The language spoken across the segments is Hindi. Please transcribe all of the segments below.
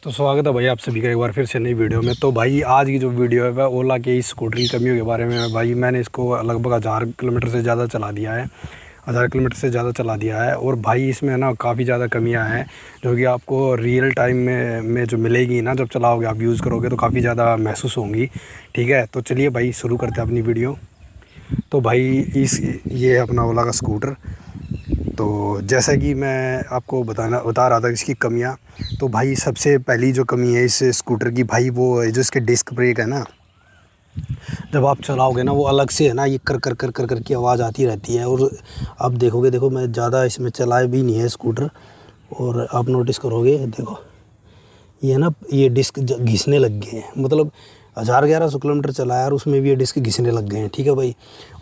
तो स्वागत है भाई आप सभी का एक बार फिर से नई वीडियो में। तो भाई आज की जो वीडियो है वह ओला के इस स्कूटर की कमियों के बारे में है। भाई मैंने इसको लगभग 1000 किलोमीटर से ज़्यादा चला दिया है, 1000 किलोमीटर से ज़्यादा चला दिया है। और भाई इसमें ना काफ़ी ज़्यादा कमियां हैं जो कि आपको रियल टाइम में जो मिलेगी ना, जब चलाओगे आप यूज़ करोगे तो काफ़ी ज़्यादा महसूस होंगी। ठीक है, तो चलिए भाई शुरू करते हैं अपनी वीडियो। तो भाई ये है अपना ओला का स्कूटर। तो जैसा कि मैं आपको बता रहा था इसकी कमियां। तो भाई सबसे पहली जो कमी है इस स्कूटर की भाई, वो है जो इसके डिस्क ब्रेक है ना, जब आप चलाओगे ना वो अलग से है ना, ये कर कर कर कर कर की आवाज़ आती रहती है। और आप देखोगे, देखो मैं ज़्यादा इसमें चलाए भी नहीं है स्कूटर, और आप नोटिस करोगे देखो ये ना, ये डिस्क घिसने लग गए हैं। मतलब 1100 किलोमीटर चलाया और उसमें भी ये डिस्क घिसने लग गए हैं। ठीक है भाई।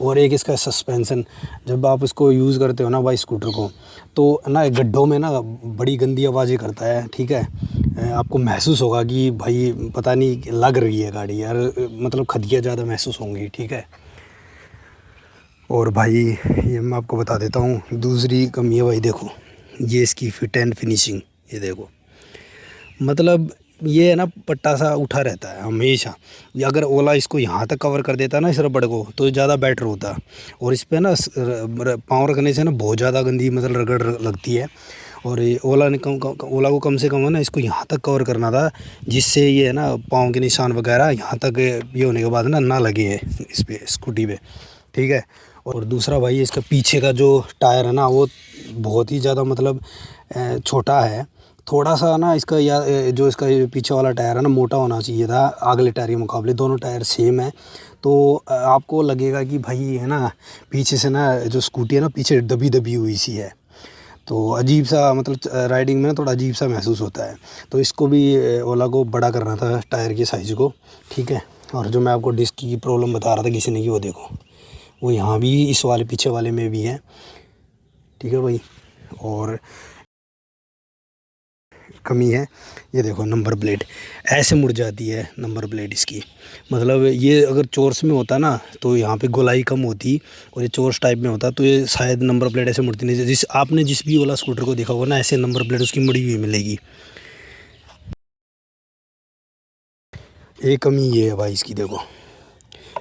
और एक इसका सस्पेंसन, जब आप इसको यूज़ करते हो ना भाई स्कूटर को, तो ना गड्ढों में ना बड़ी गंदी आवाज़ें करता है। ठीक है, आपको महसूस होगा कि भाई पता नहीं लग रही है गाड़ी यार, मतलब खदिया ज़्यादा महसूस होंगी। ठीक है। और भाई ये मैं आपको बता देता हूँ दूसरी कमी है भाई, देखो ये इसकी फिट एंड फिनिशिंग। ये देखो, मतलब ये है ना पट्टा सा उठा रहता है हमेशा। या अगर ओला इसको यहाँ तक कवर कर देता ना इस रबड़ को, तो ज़्यादा बेटर होता। और इस पर ना पाँव रखने से ना बहुत ज़्यादा गंदी मतलब रगड़ लगती है। और ये ओला ने ओला को कम से कम है ना इसको यहाँ तक कवर करना था, जिससे ये है ना पाँव के निशान वगैरह यहाँ तक ये होने के बाद ना लगे हैं इस पर स्कूटी पे। ठीक है। और दूसरा भाई इसका पीछे का जो टायर है ना, वो बहुत ही ज़्यादा मतलब छोटा है। थोड़ा सा ना इसका, या जो इसका पीछे वाला टायर है ना मोटा होना चाहिए था अगले टायर के मुकाबले। दोनों टायर सेम है, तो आपको लगेगा कि भाई है ना पीछे से ना जो स्कूटी है ना पीछे दबी दबी हुई सी है। तो अजीब सा मतलब राइडिंग में ना थोड़ा अजीब सा महसूस होता है। तो इसको भी ओला को बड़ा करना था टायर के साइज़ को। ठीक है। और जो मैं आपको डिस्क की प्रॉब्लम बता रहा था किसी ने की, वो देखो वो यहाँ भी इस वाले पीछे वाले में भी है। ठीक है भाई। और कमी है, ये देखो नंबर प्लेट ऐसे मुड़ जाती है नंबर प्लेट इसकी। मतलब ये अगर चोर्स में होता ना तो यहाँ पे गोलाई कम होती, और ये चोर्स टाइप में होता तो ये शायद नंबर प्लेट ऐसे मुड़ती नहीं। जिस भी ओला स्कूटर को देखा होगा ना, ऐसे नंबर प्लेट उसकी मुड़ी हुई मिलेगी। एक कमी ये है भाई इसकी, देखो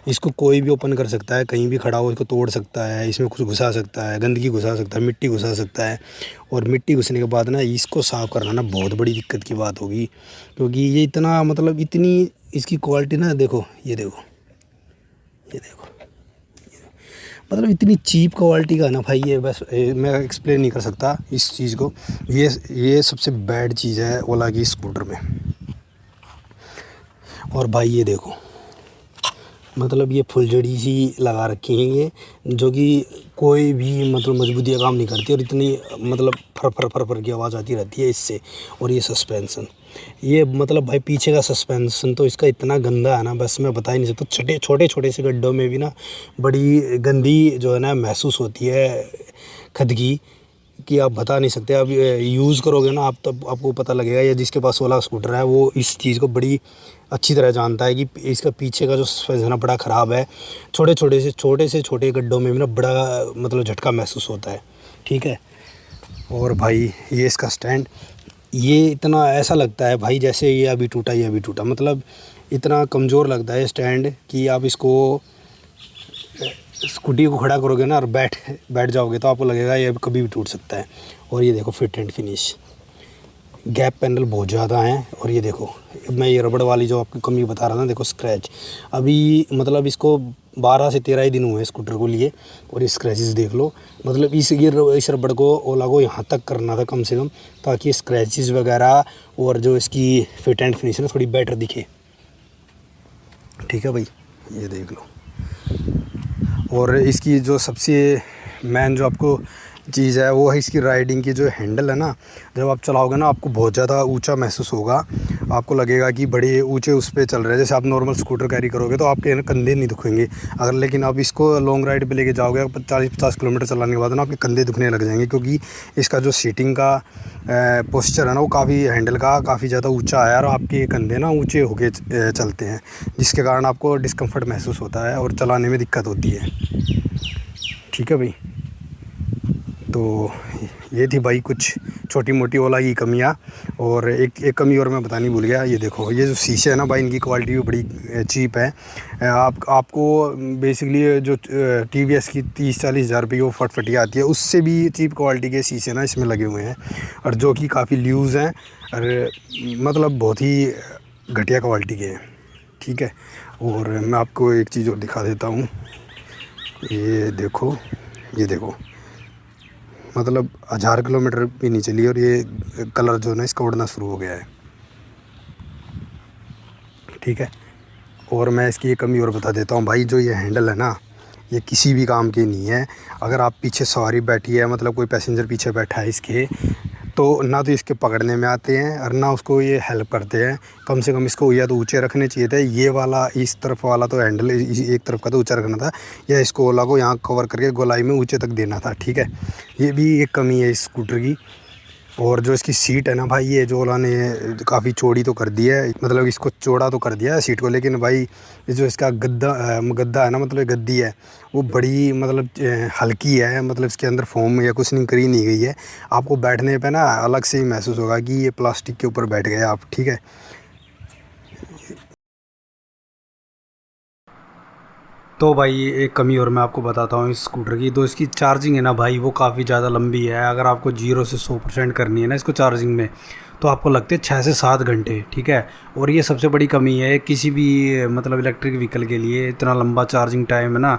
इसको कोई भी ओपन कर सकता है, कहीं भी खड़ा हो इसको तोड़ सकता है, इसमें कुछ घुसा सकता है, गंदगी घुसा सकता है, मिट्टी घुसा सकता है। और मिट्टी घुसने के बाद ना इसको साफ़ करना ना बहुत बड़ी दिक्कत की बात होगी, क्योंकि ये इतना मतलब इतनी इसकी क्वालिटी ना, देखो ये देखो, ये देखो मतलब इतनी चीप क्वालिटी का है ना भाई, ये बस मैं एक्सप्लेन नहीं कर सकता इस चीज़ को। ये सबसे बैड चीज़ है ओला की स्कूटर में। और भाई ये देखो, मतलब ये फुलझड़ी सी लगा रखी है ये, जो कि कोई भी मतलब मजबूती का काम नहीं करती, और इतनी मतलब फर फर फर फर की आवाज़ आती रहती है इससे। और ये सस्पेंसन, ये मतलब भाई पीछे का सस्पेंसन तो इसका इतना गंदा है ना, बस मैं बता ही नहीं सकता। छोटे छोटे से गड्ढों में भी ना बड़ी गंदी जो है ना महसूस होती है खदगी, कि आप बता नहीं सकते। आप यूज़ करोगे ना आप, तब आपको पता लगेगा। या जिसके पास ओला स्कूटर है वो इस चीज़ को बड़ी अच्छी तरह जानता है कि इसका पीछे का जो सस्पेंशन है ना बड़ा ख़राब है। छोटे से छोटे गड्ढों में भी ना बड़ा मतलब झटका महसूस होता है। ठीक है। और भाई ये इसका स्टैंड, ये इतना ऐसा लगता है भाई जैसे ये अभी टूटा, मतलब इतना कमज़ोर लगता है स्टैंड कि आप इसको स्कूटी को खड़ा करोगे ना और बैठ जाओगे तो आपको लगेगा ये कभी भी टूट सकता है। और ये देखो fit and finish, gap panel बहुत ज़्यादा हैं। और ये देखो, मैं ये रबड़ वाली जो आपको कमी बता रहा था, देखो स्क्रैच अभी मतलब इसको 12 से 13 ही दिन हुए स्कूटर को लिए, और ये स्क्रैचेस देख लो। मतलब इस रबड़ को ओला को यहाँ तक करना था कम से कम, ताकि स्क्रैचेस वगैरह और जो इसकी फिट एंड फिनिश है थोड़ी बेटर दिखे। ठीक है भाई, ये देख लो। और इसकी जो सबसे मेन जो आपको चीज़ है वो है इसकी राइडिंग की जो हैंडल है ना, जब आप चलाओगे ना आपको बहुत ज़्यादा ऊंचा महसूस होगा। आपको लगेगा कि बड़े ऊंचे उस पर चल रहे हैं। जैसे आप नॉर्मल स्कूटर कैरी करोगे तो आपके ना कंधे नहीं दुखेंगे, अगर लेकिन आप इसको लॉन्ग राइड पे लेके जाओगे 40-50 किलोमीटर चलाने के बाद ना आपके कंधे दुखने लग जाएंगे, क्योंकि इसका जो सीटिंग का पोस्चर है ना वो काफ़ी हैंडल का काफ़ी ज़्यादा ऊँचा है, और आपके कंधे ना ऊँचे होके चलते हैं, जिसके कारण आपको डिस्कम्फर्ट महसूस होता है और चलाने में दिक्कत होती है। ठीक है भाई। तो ये थी भाई कुछ छोटी मोटी ओला की कमियां। और एक कमी और मैं बतानी भूल गया, ये देखो ये जो शीशे है ना भाई, इनकी क्वालिटी भी बड़ी चीप है। आपको बेसिकली जो TVS की 30-40 हज़ार रुपये की वो फटफटी आती है, उससे भी चीप क्वालिटी के शीशे ना इसमें लगे हुए हैं, और जो कि काफ़ी लूज़ हैं और मतलब बहुत ही घटिया क्वालिटी के हैं। ठीक है, और मैं आपको एक चीज़ और दिखा देता हूँ। ये देखो, ये देखो, मतलब 1000 किलोमीटर भी नहीं चली और ये कलर जो है ना इसका उड़ना शुरू हो गया है। ठीक है, और मैं इसकी एक कमी और बता देता हूँ भाई, जो ये हैंडल है ना, ये किसी भी काम की नहीं है। अगर आप पीछे सवारी बैठी है, मतलब कोई पैसेंजर पीछे बैठा है इसके, तो ना तो इसके पकड़ने में आते हैं और ना उसको ये हेल्प करते हैं। कम से कम इसको या तो ऊंचे रखने चाहिए थे, ये वाला इस तरफ वाला तो हैंडल एक तरफ का तो ऊंचा रखना था, या इसको ओला को यहाँ कवर करके गोलाई में ऊंचे तक देना था। ठीक है, ये भी एक कमी है इस स्कूटर की। और जो इसकी सीट है ना भाई, ये जो ओला ने काफ़ी चौड़ी तो कर दी है, मतलब इसको चौड़ा तो कर दिया है सीट को, लेकिन भाई ये जो इसका गद्दा है ना, मतलब गद्दी है, वो बड़ी मतलब हल्की है, मतलब इसके अंदर फोम या कुछ नहीं करी नहीं गई है। आपको बैठने पे ना अलग से ही महसूस होगा कि ये प्लास्टिक के ऊपर बैठ गए आप। ठीक है, तो भाई एक कमी और मैं आपको बताता हूँ इस स्कूटर की, तो इसकी चार्जिंग है ना भाई, वो काफ़ी ज़्यादा लंबी है। अगर आपको 0 से 100% करनी है ना इसको चार्जिंग में, तो आपको लगते हैं 6 से 7 घंटे। ठीक है, और ये सबसे बड़ी कमी है किसी भी मतलब इलेक्ट्रिक व्हीकल के लिए, इतना लंबा चार्जिंग टाइम है ना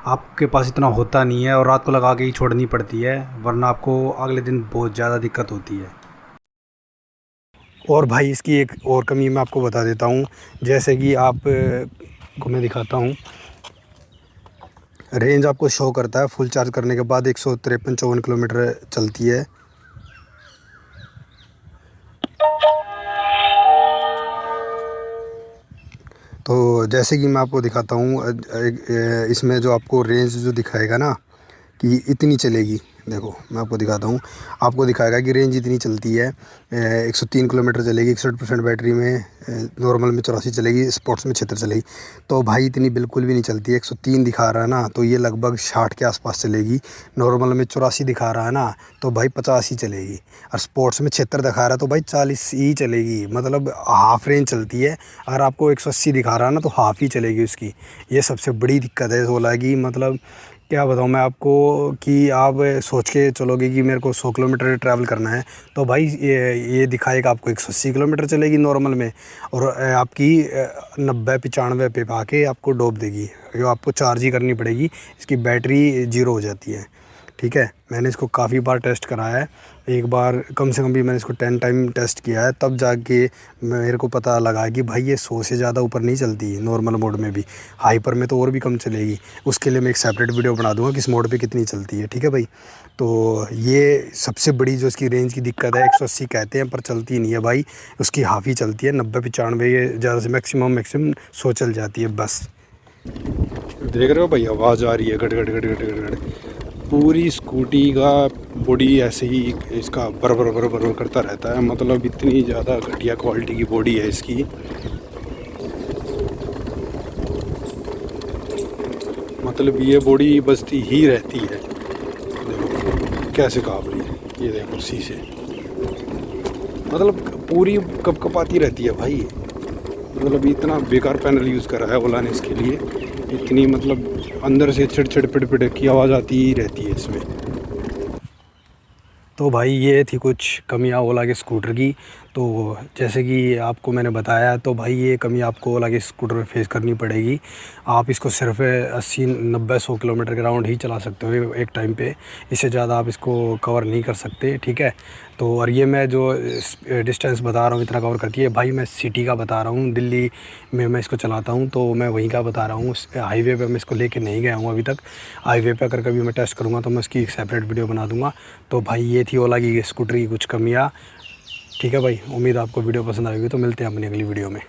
आपके पास इतना होता नहीं है, और रात को लगा के ही छोड़नी पड़ती है, वरना आपको अगले दिन बहुत ज़्यादा दिक्कत होती है। और भाई इसकी एक और कमी मैं आपको बता देता हूँ, जैसे कि आप को मैं दिखाता हूँ, रेंज आपको शो करता है फुल चार्ज करने के बाद 153-54 किलोमीटर चलती है। तो जैसे कि मैं आपको दिखाता हूँ, इसमें जो आपको रेंज जो दिखाएगा ना कि इतनी चलेगी, देखो मैं आपको दिखाता हूँ, आपको दिखाएगा कि रेंज इतनी चलती है, 103 किलोमीटर चलेगी 61% बैटरी में, नॉर्मल में 84 चलेगी, स्पोर्ट्स में 76 चलेगी। तो भाई इतनी बिल्कुल भी नहीं चलती है। 103 दिखा रहा है ना, तो ये लगभग 60 के आसपास चलेगी। नॉर्मल में 84 दिखा रहा है ना, तो भाई 50 ही चलेगी। और स्पोर्ट्स में 76 दिखा रहा है तो भाई 40 ही चलेगी, मतलब हाफ रेंज चलती है। अगर आपको 180 दिखा रहा है ना, तो हाफ ही चलेगी उसकी। ये सबसे बड़ी दिक्कत है ओला की। मतलब क्या बताऊँ मैं आपको कि आप सोच के चलोगे कि मेरे को 100 किलोमीटर ट्रैवल करना है, तो भाई ये दिखाएगा आपको 180 किलोमीटर चलेगी नॉर्मल में, और आपकी 90-95 पे आके आपको डोब देगी, जो आपको चार्ज ही करनी पड़ेगी, इसकी बैटरी ज़ीरो हो जाती है। ठीक है, मैंने इसको काफ़ी बार टेस्ट कराया है, एक बार कम से कम भी मैंने इसको 10 टाइम टेस्ट किया है, तब जाके मेरे को पता लगा कि भाई ये 100 से ज़्यादा ऊपर नहीं चलती नॉर्मल मोड में भी। हाइपर में तो और भी कम चलेगी, उसके लिए मैं एक सेपरेट वीडियो बना दूंगा किस मोड पे कितनी चलती है। ठीक है भाई, तो ये सबसे बड़ी जो इसकी रेंज की दिक्कत है, 180 कहते हैं पर चलती नहीं है भाई, उसकी हाफ़ ही चलती है। 90-95 ये ज़्यादा से मैक्सिमम 100 चल जाती है बस। देख रहे हो भाई, आवाज़ आ रही है गड़ गड़ गड़ गड़ गड़ गड़। पूरी स्कूटी का बॉडी ऐसे ही इसका बर बर बर करता रहता है, मतलब इतनी ज़्यादा घटिया क्वालिटी की बॉडी है इसकी। मतलब ये बॉडी बजती ही रहती है। देखो कैसे काँप रही है, ये देखो शीशे, मतलब पूरी कपकपाती रहती है भाई। मतलब इतना बेकार पैनल यूज़ करा है ओला ने इसके लिए, इतनी मतलब अंदर से छिड़ पिड़ की आवाज़ आती ही रहती है इसमें। तो भाई ये थी कुछ कमियां ओला के स्कूटर की। तो जैसे कि आपको मैंने बताया, तो भाई ये कमी आपको ओला के स्कूटर में फेस करनी पड़ेगी। आप इसको सिर्फ 80-90-100 किलोमीटर के राउंड ही चला सकते हो एक टाइम पे, इससे ज़्यादा आप इसको कवर नहीं कर सकते। ठीक है, तो और ये मैं जो डिस्टेंस बता रहा हूँ इतना कवर करती है भाई, मैं सिटी का बता रहा हूँ, दिल्ली में मैं इसको चलाता हूँ, तो मैं वहीं का बता रहा हूँ। हाईवे पे मैं इसको लेके नहीं गया हूँ अभी तक। हाईवे पे अगर कभी मैं टेस्ट करूँगा तो मैं इसकी एक सेपरेट वीडियो बना दूँगा। तो भाई ये थी ओला की स्कूटर की कुछ कमियाँ। ठीक है भाई, उम्मीद आपको वीडियो पसंद आएगी, तो मिलते हैं अपनी अगली वीडियो में।